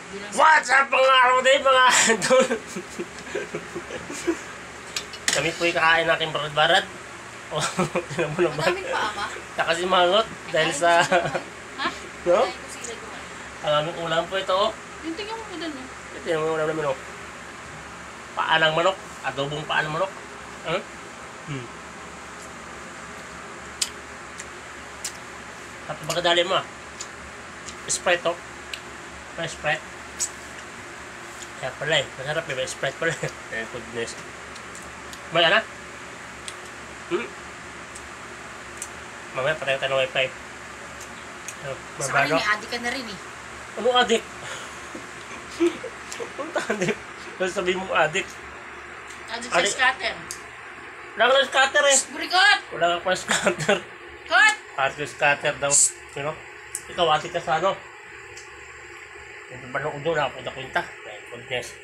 What's up mga araw din mga idol? Kami po'y kakain ng aking barat-barat. O, tinan mo naman. Madaming pa ama? Nakasimangot dahil sa... Ha? No? Kain ko sila doon. Ang aming ulam po ito, oh. Yung tingnan mo po doon, no? Tingnan mo yung ulam namin, oh. Paa ng manok. Adobong paa ng manok. At pagkadali mo, Sprite, oh. May Sprite. Kaya pala eh. Masarap eh. May Sprite pala eh. Eh, goodness. Maya na? Mamaya patay tayo ng wifi. Sa kanina, adik ka na rin eh. Anong adik? Anong adik? Kasi sabihin mo adik. Adik sa scatter. Wala ka ng scatter eh. Burikot! Wala ka pa scatter. Kot! Adik yung scatter daw. You know? Ikaw adik ka sa ano? Ito ba nung udo na ako kwenta? Goodness.